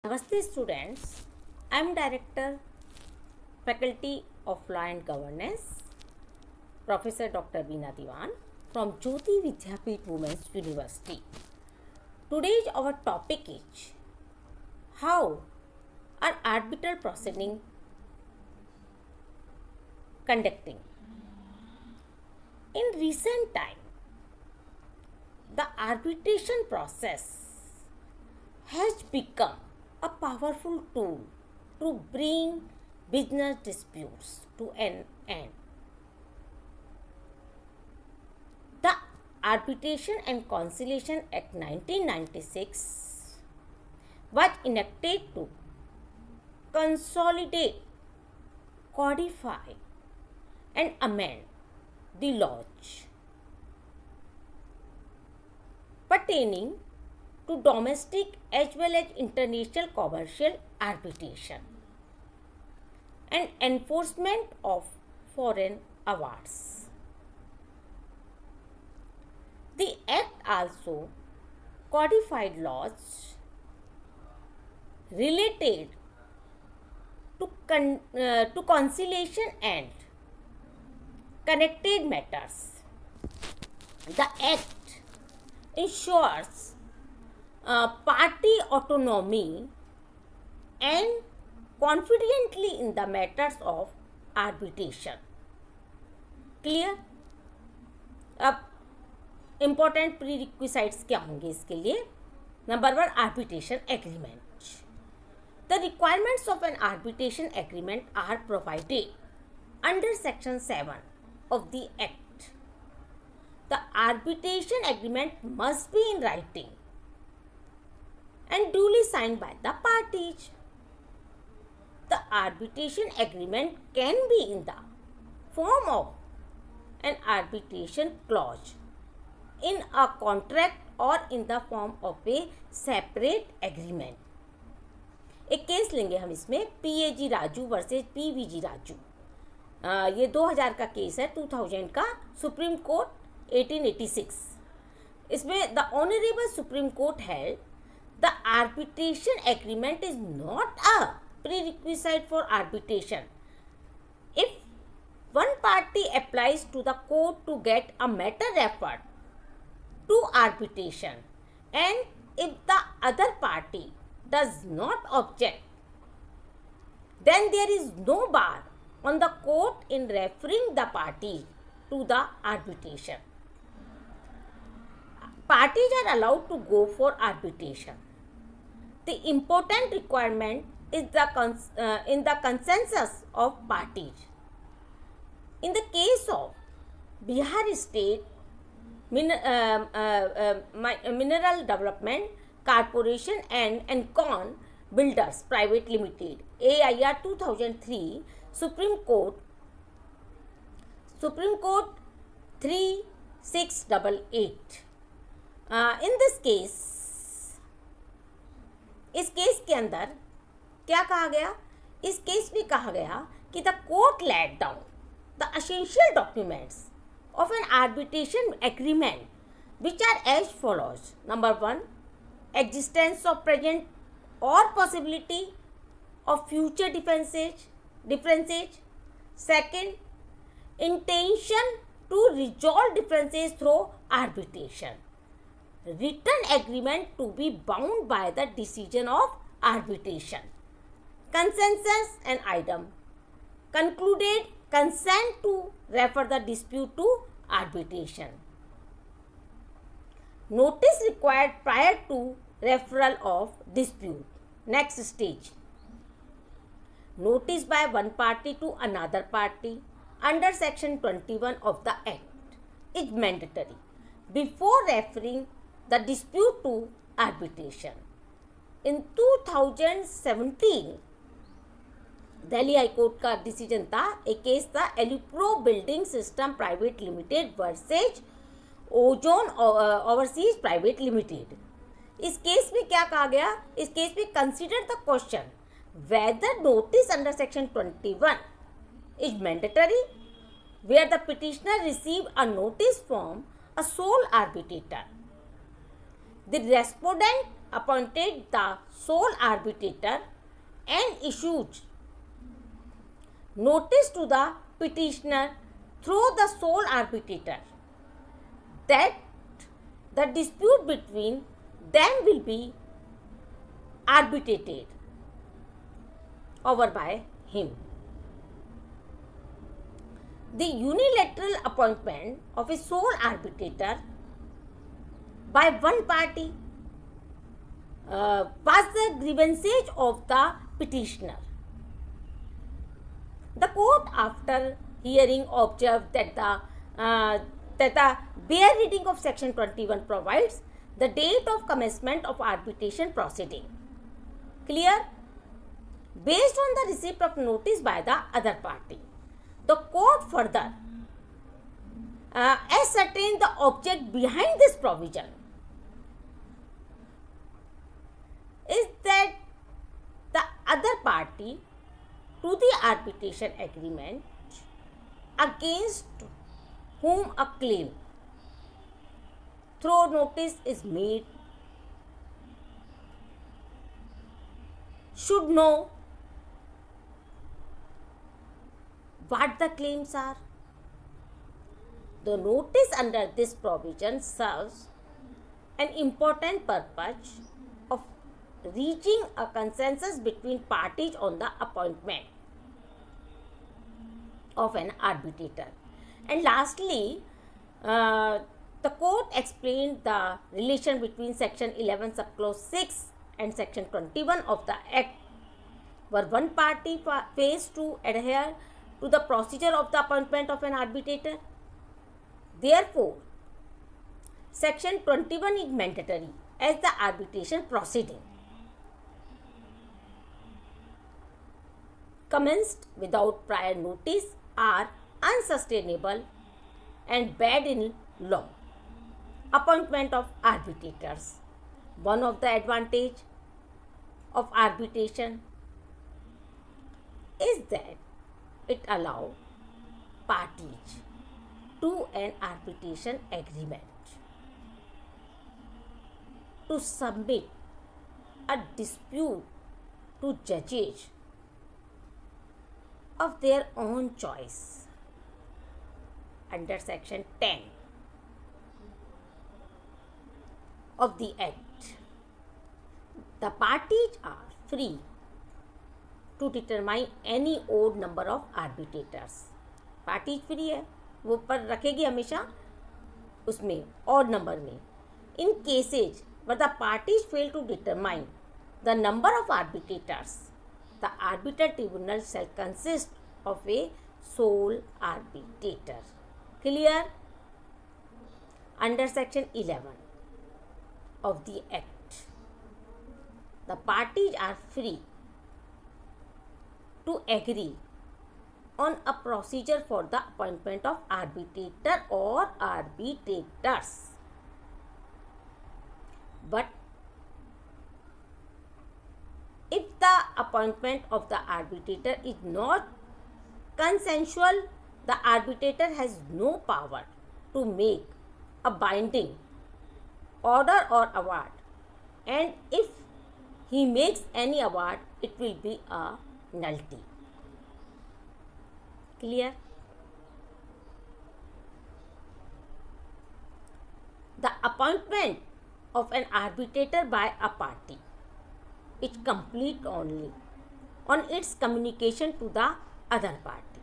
Namaste students, I am Director, Faculty of Law and Governance, Professor Dr. Veena Diwan from Jyoti Vidyapeeth Women's University. Today's our topic is how are arbitral proceeding conducting. In recent time, the arbitration process has become a powerful tool to bring business disputes to an end. The Arbitration and Conciliation Act 1996 was enacted to consolidate, codify, and amend the laws pertaining to domestic as well as international commercial arbitration and enforcement of foreign awards. The Act also codified laws related to conciliation and connected matters. The Act ensures party autonomy and confidently in the matters of arbitration. Clear? अब important pre रिक्विसाइट्स क्या होंगे इसके लिए? Number 1, arbitration agreement. The requirements of an arbitration agreement are provided under section 7 of the Act. The arbitration agreement must be in writing and duly signed by the parties. The arbitration agreement can be in the form of an arbitration clause in a contract or in the form of a separate agreement. एक case लेंगे हम इसमें PAG Raju versus PVG Raju. ये 2000 का case है, 2000 का, supreme court 1886. इसमें the honourable supreme court held the arbitration agreement is not a prerequisite for arbitration. If one party applies to the court to get a matter referred to arbitration and if the other party does not object, then there is no bar on the court in referring the party to the arbitration. Parties are allowed to go for arbitration. The important requirement is in the consensus of parties. In the case of Bihar State Mineral Development Corporation and Encon Builders Private Limited, AIR 2003, Supreme Court 3688. In this case, इस case के अंदर क्या कहा गया? इस case में कहा गया कि the court laid down the essential documents of an arbitration agreement which are as follows. Number 1, existence of present और possibility of future differences. Second, intention to resolve differences through arbitration. Written agreement to be bound by the decision of arbitration. Consensus and item concluded consent to refer the dispute to arbitration. Notice required prior to referral of dispute. Next stage. Notice by one party to another party under section 21 of the Act is mandatory before referring the dispute to arbitration. In 2017, Delhi high court का decision था, एक case था Elipro building system private limited versus Ozone Overseas private limited. इस case में क्या कहा गया? इस केस में consider the question whether notice under section 21 is mandatory where the petitioner receive a notice from a sole arbitrator. The respondent appointed the sole arbitrator and issued notice to the petitioner through the sole arbitrator that the dispute between them will be arbitrated over by him. The unilateral appointment of a sole arbitrator by one party was the grievances of the petitioner. The court, after hearing, observed that the bare reading of section 21 provides the date of commencement of arbitration proceeding. Clear? Based on the receipt of notice by the other party, the court further ascertained the object behind this provision is that the other party to the arbitration agreement against whom a claim through notice is made should know what the claims are. The notice under this provision serves an important purpose of reaching a consensus between parties on the appointment of an arbitrator. And lastly, the court explained the relation between section 11 subclause 6 and section 21 of the act, where one party fails to adhere to the procedure of the appointment of an arbitrator. Therefore, section 21 is mandatory as the arbitration proceeding commenced without prior notice are unsustainable and bad in law. Appointment of arbitrators. One of the advantage of arbitration is that it allows parties to an arbitration agreement to submit a dispute to judges of their own choice under section 10 of the act. The parties are free to determine any odd number of arbitrators. Parties free है, वो पर रखेगी हमेशा उसमें odd number में. In cases where the parties fail to determine the number of arbitrators, the arbiter tribunal shall consist of a sole arbitrator. Clear? Under section 11 of the act, the parties are free to agree on a procedure for the appointment of arbitrator or arbitrators. But if the appointment of the arbitrator is not consensual, the arbitrator has no power to make a binding order or award, and if he makes any award, it will be a nullity. Clear? The appointment of an arbitrator by a party is complete only on its communication to the other party.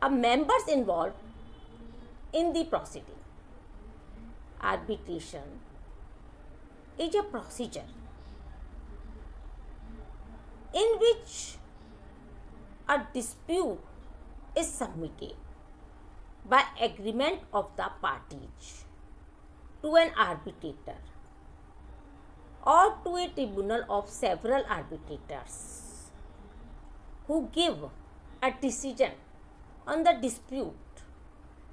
A members involved in the proceeding. Arbitration is a procedure in which a dispute is submitted by agreement of the parties to an arbitrator or to a tribunal of several arbitrators who give a decision on the dispute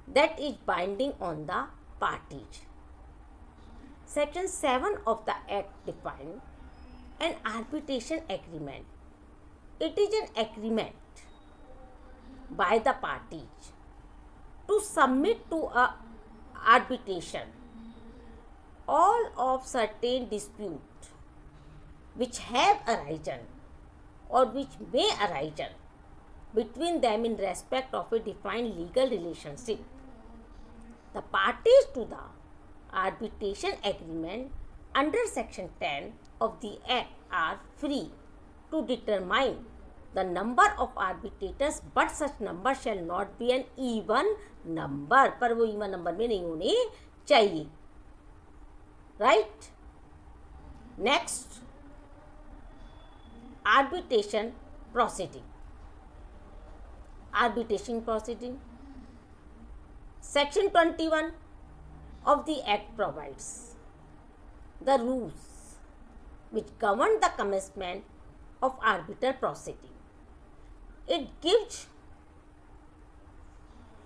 that is binding on the parties. Section 7 of the Act defines an arbitration agreement. It is an agreement by the parties to submit to a arbitration all of certain dispute which have arisen or which may arise between them in respect of a defined legal relationship. The parties to the arbitration agreement under section 10 of the Act are free to determine the number of arbitrators, but such number shall not be an even number. पर वो even number में नहीं होनी चाहिए. Right? Next, arbitration proceeding. Arbitration proceeding. Section 21 of the Act provides the rules which govern the commencement of arbitral proceeding. It gives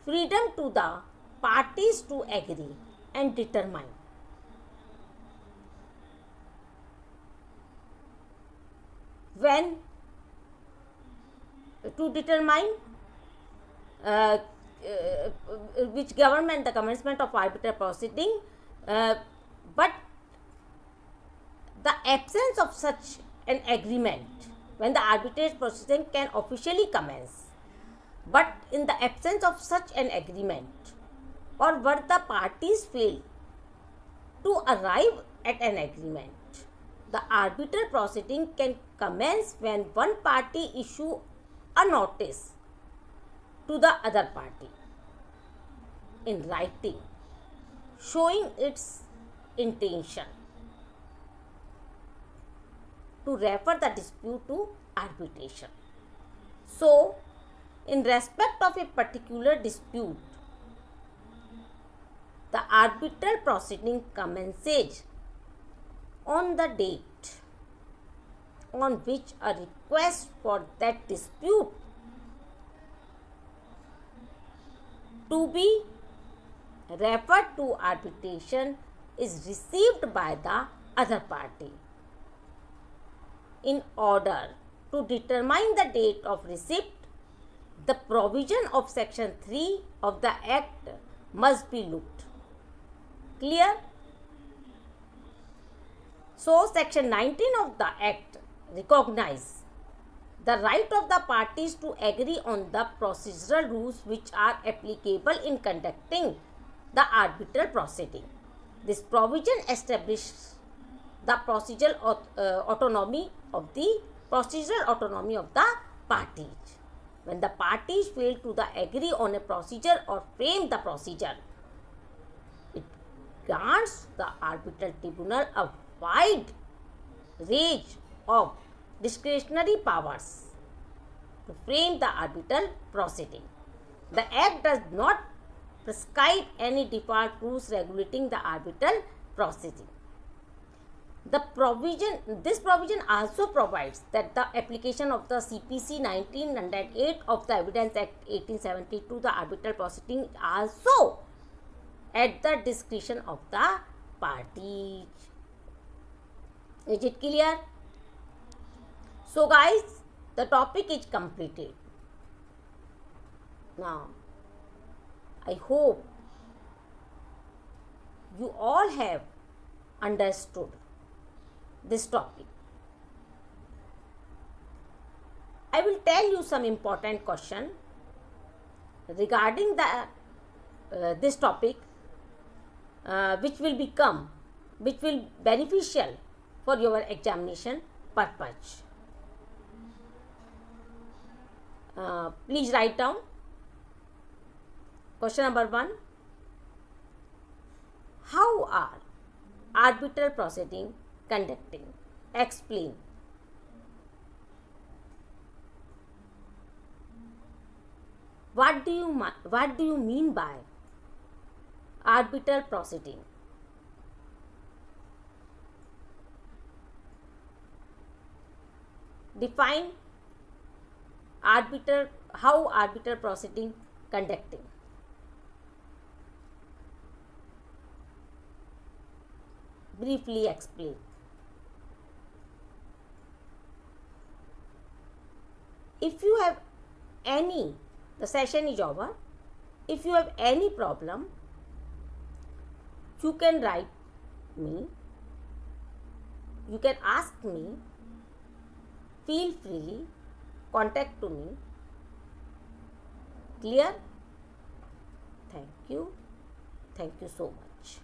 freedom to the parties to agree and determine when to determine which government the commencement of arbitral proceeding, but the absence of such an agreement when the arbitration proceeding can officially commence, but in the absence of such an agreement or were the parties fail to arrive at an agreement, the arbitral proceeding can commence when one party issue a notice to the other party in writing showing its intention to refer the dispute to arbitration. So, in respect of a particular dispute, the arbitral proceeding commences on the date on which a request for that dispute to be referred to arbitration is received by the other party. In order to determine the date of receipt, the provision of section 3 of the Act must be looked. Clear? So, section 19 of the Act recognizes the right of the parties to agree on the procedural rules which are applicable in conducting the arbitral proceeding. This provision establishes the procedural autonomy of the parties. When the parties fail to agree on a procedure or frame the procedure, it grants the arbitral tribunal a wide range of discretionary powers to frame the arbitral proceeding. The Act does not prescribe any default rules regulating the arbitral proceeding. This provision also provides that the application of the CPC 1908 of the Evidence Act 1872, the arbitral proceeding also at the discretion of the parties. Is it clear? So guys, the topic is completed. Now, I hope you all have understood this topic. I will tell you some important question regarding this topic, which will beneficial for your examination purpose. Please write down. Question number 1. How are arbitral proceeding conducting? Explain. What do you mean by arbitral proceeding? Define how arbitral proceeding conducting. Briefly explain. If you have the session is over. If you have any problem, you can write me, you can ask me, feel freely, contact to me. Clear? Thank you. Thank you so much.